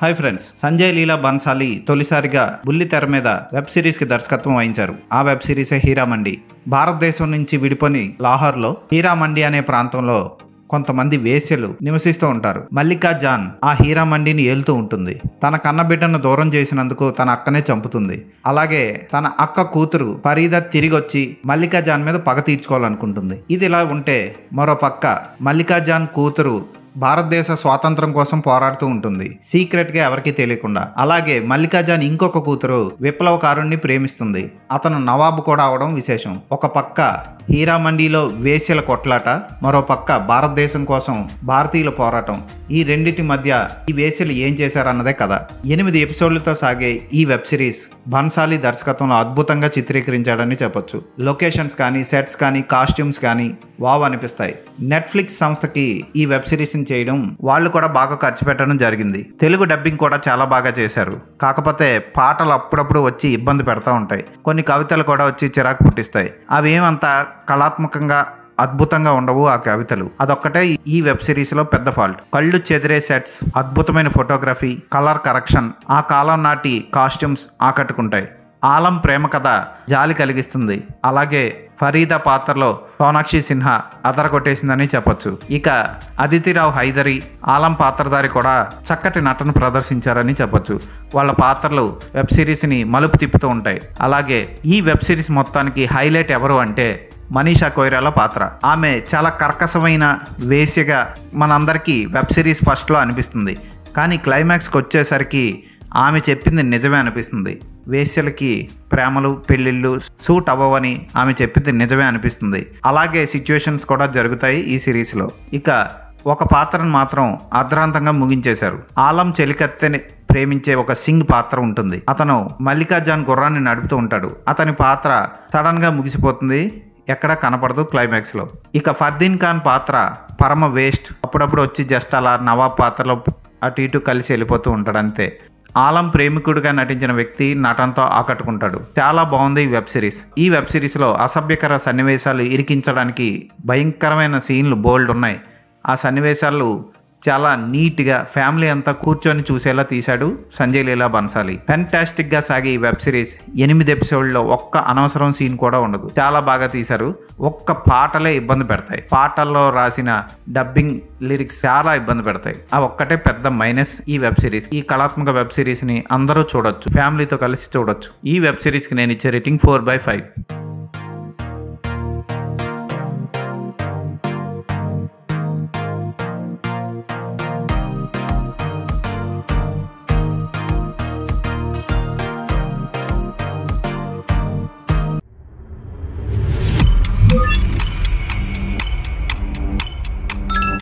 Hi friends, Sanjay లీలా బన్సాలి తొలిసారిగా బుల్లి తెర మీద వెబ్ సిరీస్ కి దర్శకత్వం వహించారు. ఆ వెబ్ సిరీసే హీరామండి. భారతదేశం నుంచి విడిపోని లాహోర్లో హీరామండి అనే ప్రాంతంలో కొంతమంది వేశ్యలు నివసిస్తూ ఉంటారు. మల్లికా జాన్ ఆ హీరామండిని ఏలుతూ ఉంటుంది. తన కన్నబిడ్డను దూరం చేసినందుకు తన అక్కనే చంపుతుంది. అలాగే తన అక్క కూతురు ఫరీదా తిరిగి వచ్చి మల్లికా జాన్ మీద పగ తీర్చుకోవాలనుకుంటుంది. ఇది ఇలా ఉంటే మరో పక్క మల్లికా జాన్ కూతురు భారతదేశ స్వాతంత్రం కోసం పోరాడుతూ ఉంటుంది, సీక్రెట్ గా ఎవరికీ తెలియకుండా. అలాగే మల్లికా జాన్ ఇంకొక కూతురు విప్లవకారుణ్ణి ప్రేమిస్తుంది. అతను నవాబు కూడా అవడం విశేషం. ఒక పక్క హీరామండిలో వేశ్యల కొట్లాట, మరో పక్క భారతదేశం కోసం భారతీయుల పోరాటం. ఈ రెండింటి మధ్య ఈ వేశ్యలు ఏం చేశారన్నదే కథ. 8 ఎపిసోడ్లతో సాగే ఈ వెబ్ సిరీస్ బన్సాలి దర్శకత్వంలో అద్భుతంగా చిత్రీకరించాడని చెప్పొచ్చు. లొకేషన్స్ కానీ, సెట్స్ కానీ, కాస్ట్యూమ్స్ కానీ వావ్ అనిపిస్తాయి. నెట్ఫ్లిక్స్ సంస్థకి ఈ వెబ్ సిరీస్ చేయడం వాళ్ళు కూడా బాగా ఖర్చు పెట్టడం జరిగింది. తెలుగు డబ్బింగ్ కూడా చాలా బాగా చేశారు. కాకపోతే పాటలు అప్పుడప్పుడు వచ్చి ఇబ్బంది పెడతా ఉంటాయి. కొన్ని కవితలు కూడా వచ్చి చిరాకు పుట్టిస్తాయి. అవేమంతా కళాత్మకంగా అద్భుతంగా ఉండవు ఆ కవితలు. అదొక్కటే ఈ వెబ్ సిరీస్ లో పెద్ద ఫాల్ట్. కళ్ళు చెదిరే సెట్స్, అద్భుతమైన ఫోటోగ్రఫీ, కలర్ కరెక్షన్, ఆ కాలం నాటి కాస్ట్యూమ్స్ ఆకట్టుకుంటాయి. ఆలం ప్రేమ కథ జాలి కలిగిస్తుంది. అలాగే ఫరీదా పాత్రలో సోనాక్షి సిన్హా అదరగొట్టేసిందని చెప్పొచ్చు. ఇక అదితిరావు హైదరి, ఆలం పాత్రధారి కూడా చక్కటి నటన ప్రదర్శించారని చెప్పొచ్చు. వాళ్ళ పాత్రలు వెబ్ సిరీస్ని మలుపు తిప్పుతూ ఉంటాయి. అలాగే ఈ వెబ్ సిరీస్ మొత్తానికి హైలైట్ ఎవరు అంటే మనీషా కొయిరాలా పాత్ర. ఆమె చాలా కర్కశమైన వేశ్యగా మనందరికీ వెబ్ సిరీస్ ఫస్ట్లో అనిపిస్తుంది. కానీ క్లైమాక్స్కి వచ్చేసరికి ఆమె చెప్పింది నిజమే అనిపిస్తుంది. వేశ్యలకి ప్రేమలు, పెళ్ళిళ్ళు సూట్ అవ్వవని ఆమె చెప్పింది నిజమే అనిపిస్తుంది. అలాగే సిచ్యువేషన్స్ కూడా జరుగుతాయి ఈ సిరీస్లో. ఇక ఒక పాత్రను మాత్రం అర్ధరాంతంగా ముగించేశారు. ఆలం చెలికత్తెని ప్రేమించే ఒక సింగ్ పాత్ర ఉంటుంది. అతను మల్లికా జాన్ గుర్రాన్ని నడుపుతూ ఉంటాడు. అతని పాత్ర సడన్ గా ముగిసిపోతుంది, ఎక్కడా కనపడదు క్లైమాక్స్ లో. ఇక ఫర్దీన్ ఖాన్ పాత్ర పరమ వేస్ట్. అప్పుడప్పుడు వచ్చి జస్ట్ అలా నవాబ్ పాత్రలో అటు ఇటు కలిసి వెళ్ళిపోతూ ఉంటాడు అంతే. ఆలం ప్రేమికుడిగా నటించిన వ్యక్తి నటనతో ఆకట్టుకుంటాడు. చాలా బాగుంది ఈ వెబ్ సిరీస్. ఈ వెబ్ సిరీస్లో అసభ్యకర సన్నివేశాలు ఇరికించడానికి భయంకరమైన సీన్లు బోల్డ్ ఉన్నాయి. ఆ సన్నివేశాలు చాలా నీట్గా ఫ్యామిలీ అంతా కూర్చొని చూసేలా తీశాడు సంజయ్ లీలా బన్సాలి. ఫ్యాంటాస్టిక్గా సాగే ఈ వెబ్ సిరీస్ 8 ఎపిసోడ్లో ఒక్క అనవసరం సీన్ కూడా ఉండదు. చాలా బాగా తీశారు. ఒక్క పాటలే ఇబ్బంది పెడతాయి. పాటల్లో రాసిన డబ్బింగ్ లిరిక్స్ చాలా ఇబ్బంది పెడతాయి. ఆ ఒక్కటే పెద్ద మైనస్ ఈ వెబ్ సిరీస్. ఈ కళాత్మక వెబ్ సిరీస్ని అందరూ చూడొచ్చు, ఫ్యామిలీతో కలిసి చూడొచ్చు. ఈ వెబ్ సిరీస్కి నేను ఇచ్చే రేటింగ్ 4/5.